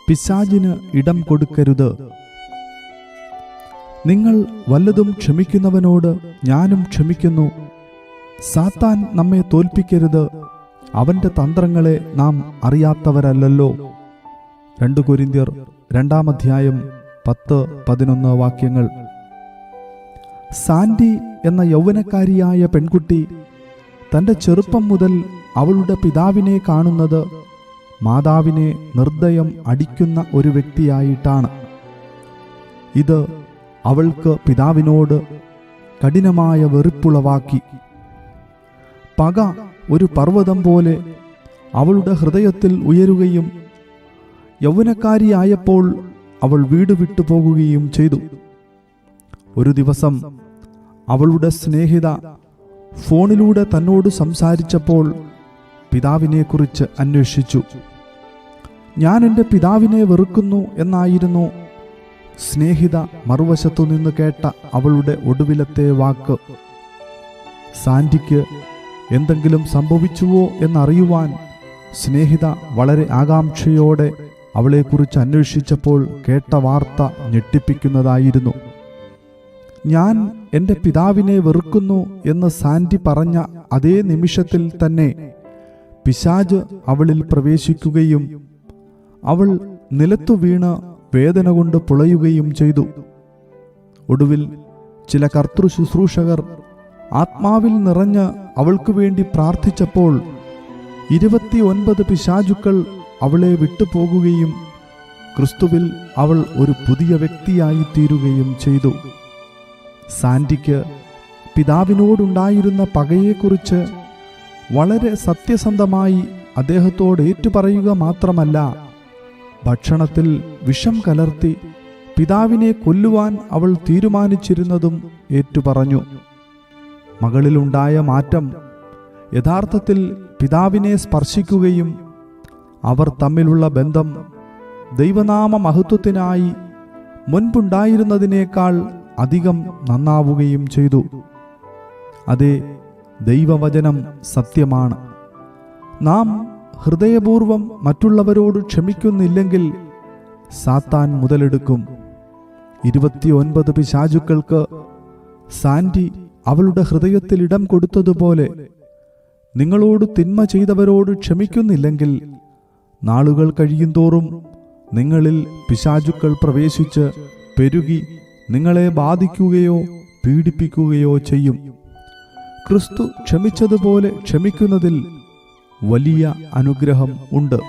പിശാചിന് ഇടം കൊടുക്കരുത്. നിങ്ങൾ വല്ലതും ക്ഷമിക്കുന്നവനോട് ഞാനും ക്ഷമിക്കുന്നു. സാത്താൻ നമ്മെ തോൽപ്പിക്കരുത്. അവന്റെ തന്ത്രങ്ങളെ നാം അറിയാത്തവരല്ലല്ലോ. 2 കൊരിന്ത്യർ 2-ാം അധ്യായം 10-11 വാക്യങ്ങൾ. സാൻഡി എന്ന യൗവനക്കാരിയായ പെൺകുട്ടി തൻ്റെ ചെറുപ്പം മുതൽ അവളുടെ പിതാവിനെ കാണുന്നത് മാതാവിനെ നിർദ്ദയം അടിക്കുന്ന ഒരു വ്യക്തിയായിട്ടാണ്. ഇത് അവൾക്ക് പിതാവിനോട് കഠിനമായ വെറുപ്പുളവാക്കി. പക ഒരു പർവ്വതം പോലെ അവളുടെ ഹൃദയത്തിൽ ഉയരുകയും യൗവനക്കാരിയായപ്പോൾ അവൾ വീട് വിട്ടു പോകുകയും ചെയ്തു. ഒരു ദിവസം അവളുടെ സ്നേഹിത ഫോണിലൂടെ തന്നോട് സംസാരിച്ചപ്പോൾ പിതാവിനെക്കുറിച്ച് അന്വേഷിച്ചു. ഞാൻ എൻ്റെ പിതാവിനെ വെറുക്കുന്നു എന്നായിരുന്നു സ്നേഹിത മറുവശത്തു നിന്ന് കേട്ട അവളുടെ ഒടുവിലത്തെ വാക്ക്. സാൻഡിക്ക് എന്തെങ്കിലും സംഭവിച്ചുവോ എന്നറിയുവാൻ സ്നേഹിത വളരെ ആകാംക്ഷയോടെ അവളെക്കുറിച്ച് അന്വേഷിച്ചപ്പോൾ കേട്ട വാർത്ത ഞെട്ടിപ്പിക്കുന്നതായിരുന്നു. ഞാൻ എൻ്റെ പിതാവിനെ വെറുക്കുന്നു എന്ന് സാൻഡി പറഞ്ഞ അതേ നിമിഷത്തിൽ തന്നെ പിശാച് അവളിൽ പ്രവേശിക്കുകയും അവൾ നിലത്തു വീണ് വേദന കൊണ്ട് പുളയുകയും ചെയ്തു. ഒടുവിൽ ചില കർത്തൃശുശ്രൂഷകർ ആത്മാവിൽ നിറഞ്ഞ് അവൾക്ക് വേണ്ടി പ്രാർത്ഥിച്ചപ്പോൾ 29 പിശാചുക്കൾ അവളെ വിട്ടുപോകുകയും ക്രിസ്തുവിൽ അവൾ ഒരു പുതിയ വ്യക്തിയായി തീരുകയും ചെയ്തു. സാൻഡിക്ക് പിതാവിനോടുണ്ടായിരുന്ന പകയെക്കുറിച്ച് വളരെ സത്യസന്ധമായി അദ്ദേഹത്തോട് ഏറ്റുപറയുക മാത്രമല്ല, ഭക്ഷണത്തിൽ വിഷം കലർത്തി പിതാവിനെ കൊല്ലുവാൻ അവൾ തീരുമാനിച്ചിരുന്നതും ഏറ്റുപറഞ്ഞു. മകളിലുണ്ടായ മാറ്റം യഥാർത്ഥത്തിൽ പിതാവിനെ സ്പർശിക്കുകയും അവർ തമ്മിലുള്ള ബന്ധം ദൈവനാമ മഹത്വത്തിനായി മുൻപുണ്ടായിരുന്നതിനേക്കാൾ അധികം നന്നാവുകയും ചെയ്തു. അതേ, ദൈവവചനം സത്യമാണ്. നാം ഹൃദയപൂർവം മറ്റുള്ളവരോട് ക്ഷമിക്കുന്നില്ലെങ്കിൽ സാത്താൻ മുതലെടുക്കും. 29 പിശാചുക്കൾക്ക് സാൻഡി അവളുടെ ഹൃദയത്തിൽ ഇടം കൊടുത്തതുപോലെ നിങ്ങളോട് തിന്മ ചെയ്തവരോട് ക്ഷമിക്കുന്നില്ലെങ്കിൽ നാളുകൾ കഴിയുന്തോറും നിങ്ങളിൽ പിശാചുക്കൾ പ്രവേശിച്ച് പെരുകി നിങ്ങളെ ബാധിക്കുകയോ പീഡിപ്പിക്കുകയോ ചെയ്യും. ക്രിസ്തു ക്ഷമിച്ചതുപോലെ ക്ഷമിക്കുന്നതിൽ വലിയ അനുഗ്രഹം ഉണ്ട്.